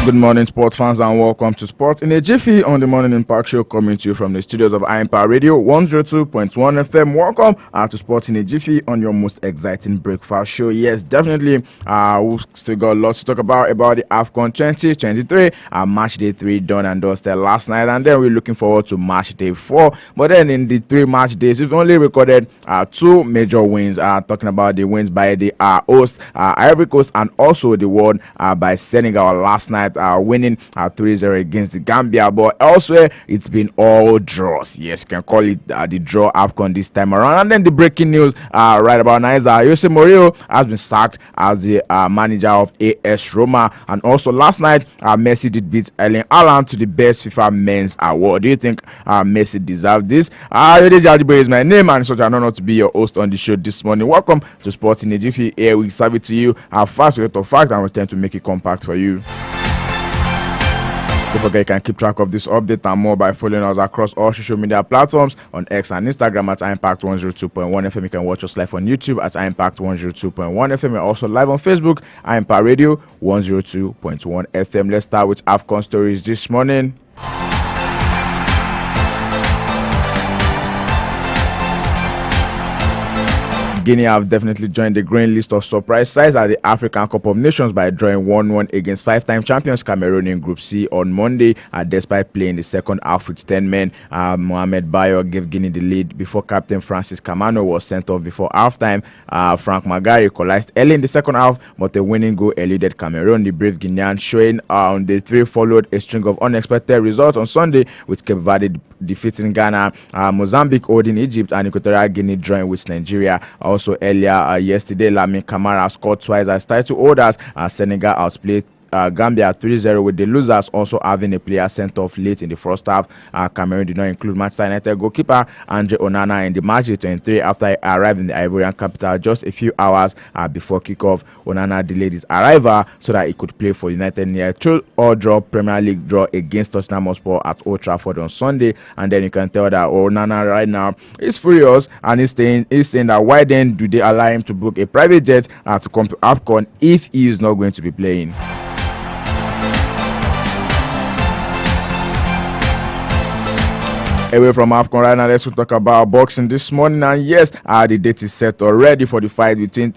Good morning, sports fans, and welcome to Sport in a Jiffy on the Morning Impact Show, coming to you from the studios of Impact Radio 102.1 FM. Welcome to Sport in a Jiffy on your most exciting breakfast show. Yes, definitely. We've still got lots to talk about the AFCON 2023. Match day 3 done and dusted last night, and then we're looking forward to match day 4. But then in the 3 match days, we've only recorded 2 major wins. Talking about the wins by the host Ivory Coast, and also the one by Senegal last night, winning 3-0 against the Gambia. But elsewhere, it's been all draws. Yes, you can call it the draw AFCON this time around. And then the breaking news right about now is Jose Mourinho has been sacked as the manager of AS Roma. And also last night, Messi did beat Erling Haaland to the best FIFA men's award. Do you think Messi deserved this? Yode Jajibo is my name, and it's such an honor to be your host on the show this morning. Welcome to Sports in a Jiffy. Here we serve it to you fast rate of fact, and we tend to make it compact for you. Don't forget, you can keep track of this update and more by following us across all social media platforms on X and Instagram at Impact 102.1 FM. You can watch us live on YouTube at Impact 102.1 FM. We're also live on Facebook, Impact Radio 102.1 FM. Let's start with AFCON stories this morning. Guinea have definitely joined the green list of surprise sides at the African Cup of Nations by drawing 1-1 against 5-time champions Cameroon in Group C on Monday, despite playing the second half with 10 men. Mohamed Bayo gave Guinea the lead before captain Francis Kamano was sent off before halftime. Frank Magari equalized early in the second half, but a winning goal eluded Cameroon. The brave Guinean showing on the 3 followed a string of unexpected results on Sunday, with Cape Verde defeating Ghana, Mozambique holding Egypt, and Equatorial Guinea drawing with Nigeria. Also earlier yesterday, Lamine Camara scored twice as title holders. Senegal outplayed Gambia 3-0, with the losers also having a player sent off late in the first half. Cameroon did not include Manchester United goalkeeper Andre Onana in the match day 23 after he arrived in the Ivorian capital just a few hours before kickoff. Onana delayed his arrival so that he could play for United near a all-draw Premier League draw against Tottenham Hotspur at Old Trafford on Sunday. And then you can tell that Onana right now is furious, and he's saying that why then do they allow him to book a private jet to come to AFCON if he is not going to be playing? Away from AFCON right now, let's talk about boxing this morning. And yes, the date is set already for the fight between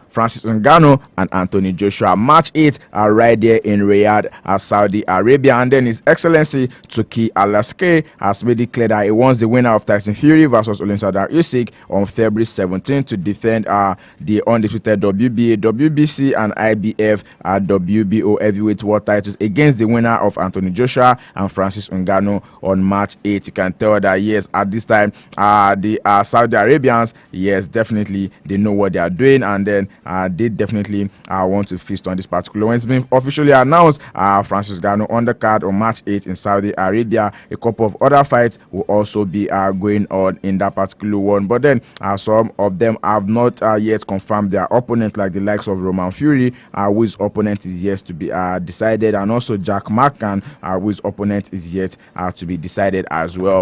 Francis Ngannou and Anthony Joshua. Match 8 right there in Riyadh, Saudi Arabia. And then His Excellency Turki Alaskey has made it clear that he wants the winner of Tyson Fury versus Olimpiada Usyk on February 17 to defend the undisputed WBA, WBC, and IBF WBO heavyweight world titles against the winner of Anthony Joshua and Francis Ngannou on March 8. You can tell that yes, at this time the Saudi Arabians, yes, definitely they know what they are doing, and then they definitely want to feast on this particular one. It's been officially announced Francis Ngannou on the card on March 8 in Saudi Arabia. A couple of other fights will also be going on in that particular one, but then some of them have not yet confirmed their opponents, like the likes of Roman Fury, whose opponent is yet to be decided, and also Jack McCann, whose opponent is yet to be decided as well.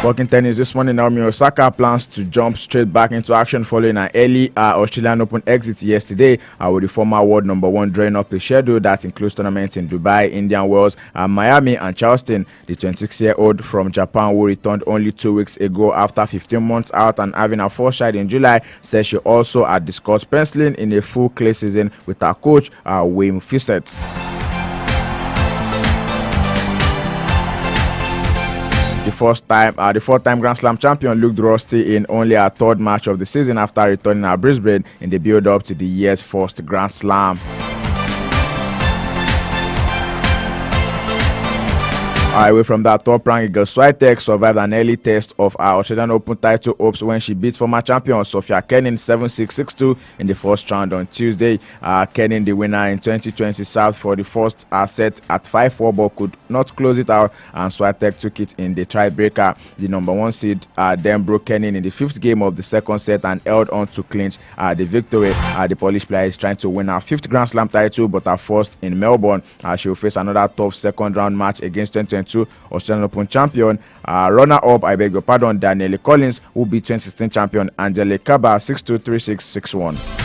Talking tennis this morning, Naomi Osaka plans to jump straight back into action following an early Australian Open exit yesterday, with the former world number 1 drawing up a schedule that includes tournaments in Dubai, Indian Wells, Miami, and Charleston. The 26-year-old from Japan, who returned only 2 weeks ago after 15 months out and having a first child in July, says she also had discussed penciling in a full clay season with her coach, Wim Fissett. The four-time Grand Slam champion looked rusty in only her 3rd match of the season after returning at Brisbane in the build-up to the year's first Grand Slam. Away from that, top-ranked Iga Swiatek survived an early test of her Australian Open title hopes when she beat former champion Sofia Kenin 7-6, 6-2 in the first round on Tuesday. Kenin, the winner in 2020, served for the first set at 5-4 but could not close it out, and Swiatek took it in the tiebreaker. The number 1 seed then broke Kenin in the 5th game of the second set and held on to clinch the victory. The Polish player is trying to win her 5th Grand Slam title, but her first in Melbourne. She will face another tough second-round match against 2020 2022 Australian Open champion. Runner-up, I beg your pardon, Danielle Collins will be 2016 champion Angelique Kerber 6-2, 3-6, 6-1.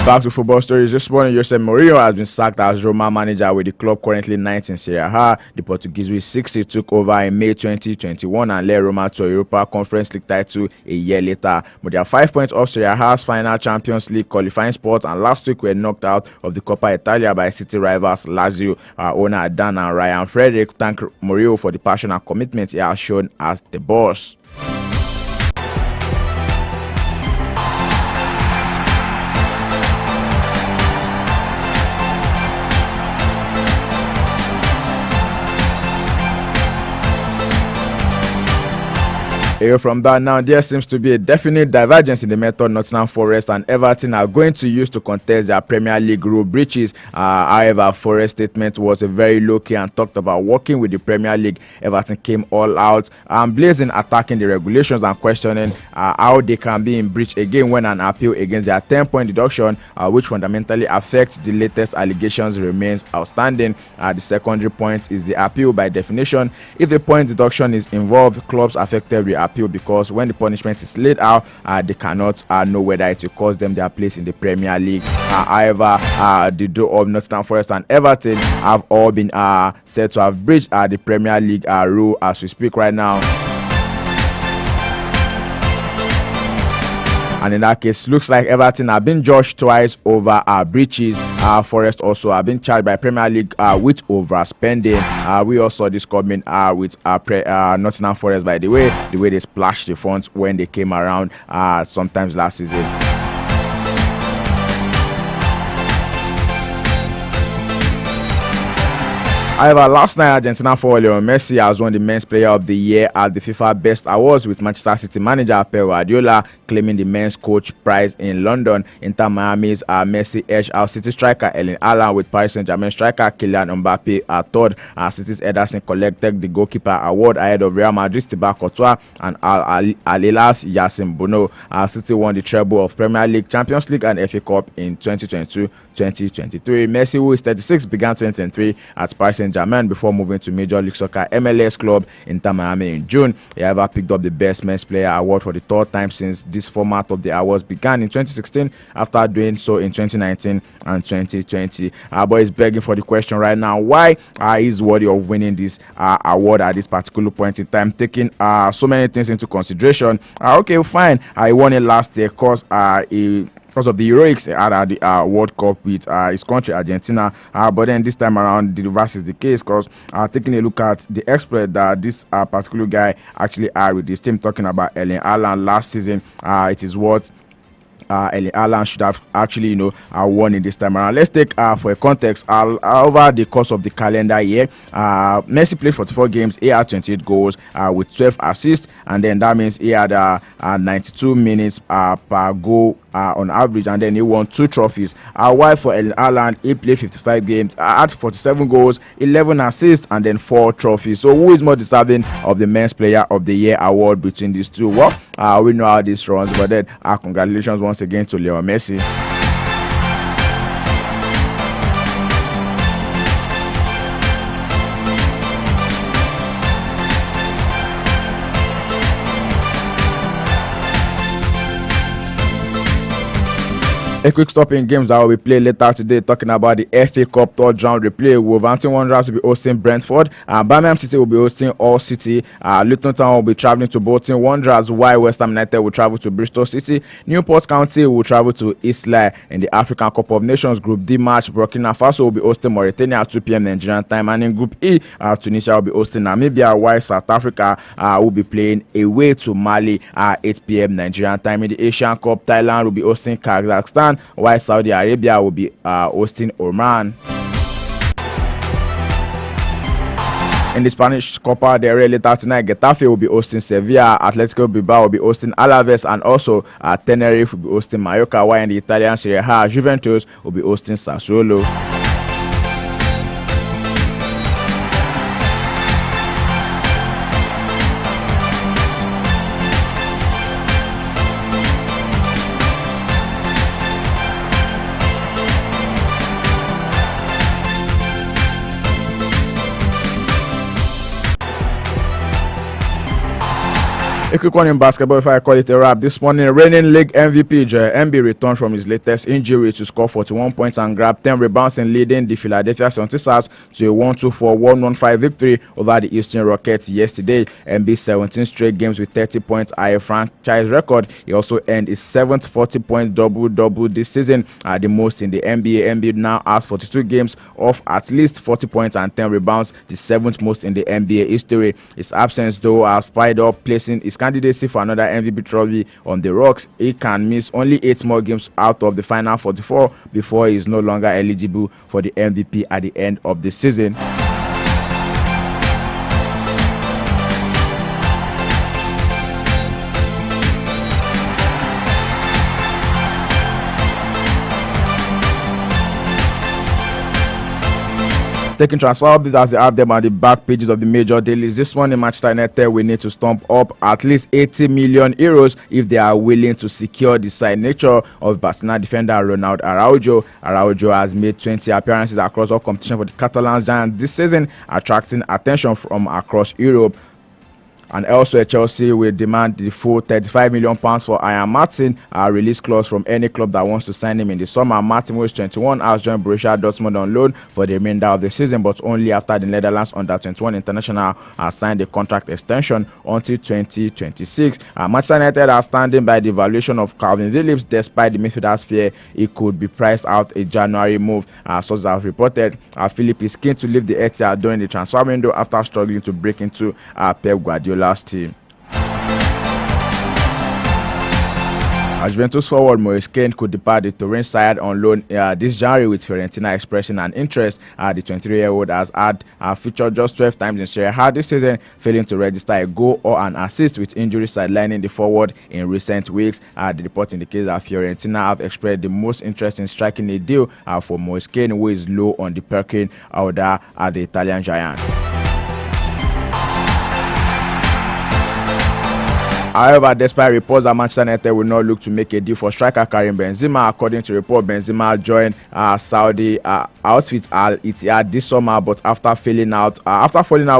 Back to football stories this morning. Jose Mourinho has been sacked as Roma manager, with the club currently ninth in Serie A. The Portuguese with 60 took over in May 2021 and led Roma to a Europa Conference League title a year later. But they are 5 points off Serie A's final Champions League qualifying spot, and last week were knocked out of the Coppa Italia by City rivals Lazio. Owner Dan and Ryan Frederick thanked Mourinho for the passion and commitment he has shown as the boss. From that now, there seems to be a definite divergence in the method Nottingham Forest and Everton are going to use to contest their Premier League rule breaches. However, Forest statement was a very low-key and talked about working with the Premier League. Everton came all out and blazing, attacking the regulations and questioning how they can be in breach again when an appeal against their 10-point deduction, which fundamentally affects the latest allegations, remains outstanding. The secondary point is the appeal. By definition, if the point deduction is involved, clubs affected will appeal, because when the punishment is laid out, they cannot know whether it will cost them their place in the Premier League. However, the duo of Nottingham Forest and Everton have all been said to have breached the Premier League rule as we speak right now. And in that case, looks like Everton have been judged twice over breaches. Forest also have been charged by Premier League with overspending. We also saw this coming with Nottingham Forest, by the way they splashed the funds when they came around sometimes last season. However, last night, Argentina forward Lionel Messi has won the Men's Player of the Year at the FIFA Best Awards, with Manchester City manager Pep Guardiola claiming the Men's Coach prize in London. Inter Miami's Messi edged out City striker Erling Haaland, with Paris Saint-Germain striker Kylian Mbappe third. City's Ederson collected the goalkeeper award ahead of Real Madrid's Thibaut Courtois and Al Hilal's Yassine Bono. City won the treble of Premier League, Champions League and FA Cup in 2022-2023. Messi, who is 36, began 2023 at Paris Saint-Germain before moving to Major League Soccer MLS club Inter Miami in June. He ever picked up the Best Men's Player award for the third time since this format of the awards began in 2016, after doing so in 2019 and 2020. But he's begging for the question right now: why is worthy of winning this award at this particular point in time, taking so many things into consideration? Okay, fine. He won it last year because of the heroics at the World Cup with his country, Argentina. But then this time around, the reverse is the case, because taking a look at the exploit that this particular guy actually had with his team, talking about Erling Haaland last season, it is what Erling Haaland should have actually, won it this time around. Let's take for a context, over the course of the calendar year, Messi played 44 games. He had 28 goals with 12 assists, and then that means he had 92 minutes per goal on average, and then he won 2 trophies. While for Erling Haaland, he played 55 games, had 47 goals, 11 assists, and then 4 trophies. So who is more deserving of the Men's Player of the Year award between these two? Well, we know how this runs, but then congratulations once again to Lionel Messi. A quick stop in games that will be played later today, talking about the FA Cup third round replay. Wolverhampton Wanderers will be hosting Brentford. Birmingham City will be hosting Hull City. Luton Town will be travelling to Bolton Wanderers, while West Ham United will travel to Bristol City. Newport County will travel to Islay. In the African Cup of Nations Group D match, Burkina Faso will be hosting Mauritania at 2 p.m. Nigerian time. And in Group E, Tunisia will be hosting Namibia, while South Africa will be playing away to Mali at 8 p.m. Nigerian time. In the Asian Cup, Thailand will be hosting Kazakhstan, while Saudi Arabia will be hosting Oman. In the Spanish Copa del Rey later tonight, Getafe will be hosting Sevilla, Atletico Bilbao will be hosting Alaves, and also Tenerife will be hosting Mallorca, while in the Italian Serie A, Juventus will be hosting Sassuolo. A quick one in basketball before I call it a wrap. This morning, reigning league MVP Joel Embiid returned from his latest injury to score 41 points and grab 10 rebounds in leading the Philadelphia 76ers to a 124-115 victory over the Houston Rockets yesterday. Embiid's 17 straight games with 30 points are a franchise record. He also earned his 7th 40-point double-double this season, the most in the NBA. Embiid now has 42 games of at least 40 points and 10 rebounds, the 7th most in the NBA history. His absence, though, has fired up, placing his candidacy for another MVP trophy on the rocks. He can miss only 8 more games out of the final 44 before he is no longer eligible for the MVP at the end of the season. Taking transfer updates as they have them on the back pages of the major dailies. This morning, Manchester United will need to stump up at least 80 million euros if they are willing to secure the signature of Barcelona defender Ronald Araujo. Araujo has made 20 appearances across all competition for the Catalan Giants this season, attracting attention from across Europe. And elsewhere, Chelsea will demand the full £35 million for Ian Martin, a release clause from any club that wants to sign him in the summer. Martin, who is 21, has joined Borussia Dortmund on loan for the remainder of the season, but only after the Netherlands under-21 international has signed a contract extension until 2026. Manchester United are standing by the valuation of Calvin Phillips, despite the midfielder's fear he could be priced out a January move. Sources have reported Phillips is keen to leave the Etihad during the transfer window after struggling to break into Pep Guardiola's team. Juventus forward Moise Kean could depart the Turin side on loan this January, with Fiorentina expressing an interest. The 23-year-old has had featured just 12 times in Serie A this season, failing to register a goal or an assist, with injury sidelining the forward in recent weeks. The report indicates that Fiorentina have expressed the most interest in striking a deal for Moise Kean, who is low on the pecking order at the Italian giant. However, despite reports that Manchester United will not look to make a deal for striker Karim Benzema, according to report, Benzema joined Saudi outfit Al Ittihad this summer, but after falling out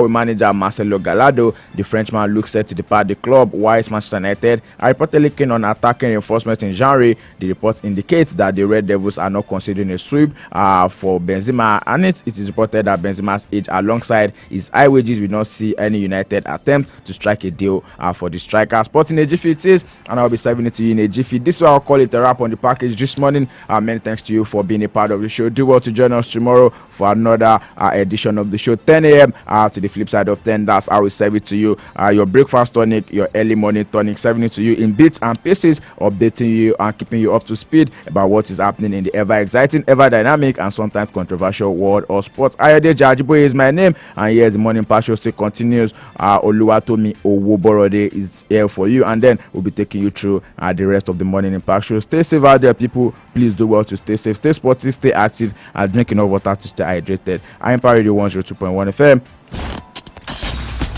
with manager Marcelo Gallardo, the Frenchman looks set to depart the club. Whilst Manchester United are reportedly keen on attacking reinforcement in January, the report indicates that the Red Devils are not considering a sweep for Benzema, and it is reported that Benzema's age alongside his high wages will not see any United attempt to strike a deal for the striker. Sport in a Jiffy it is, and I'll be serving it to you in a Jiffy. This is why I'll call it a wrap on the package this morning. Many thanks to you for being a part of the show. Do well to join us tomorrow for another edition of the show, 10 a.m. To the flip side of 10. That's how we serve it to you. Your breakfast tonic, your early morning tonic, serving it to you in bits and pieces, updating you and keeping you up to speed about what is happening in the ever exciting, ever dynamic, and sometimes controversial world of sports. Ayode Jajiboye is my name, and here's the morning pass show still continues. Oluwatomi Owoborode is here for you, and then we'll be taking you through the rest of the morning impact show. Stay safe out there, people. Please do well to stay safe, stay sporty, stay active, and drink enough water to stay hydrated. I am Radio 102.1 FM.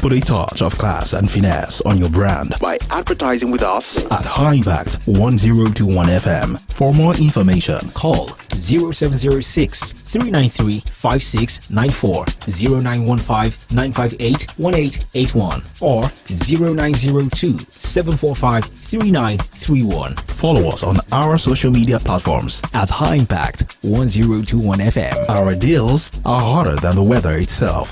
Put a touch of class and finesse on your brand by advertising with us at High Impact 1021 FM. For more information, call 0706 393 5694, 0915 958 1881, or 0902 745 3931. Follow us on our social media platforms at High Impact 1021 FM. Our deals are hotter than the weather itself.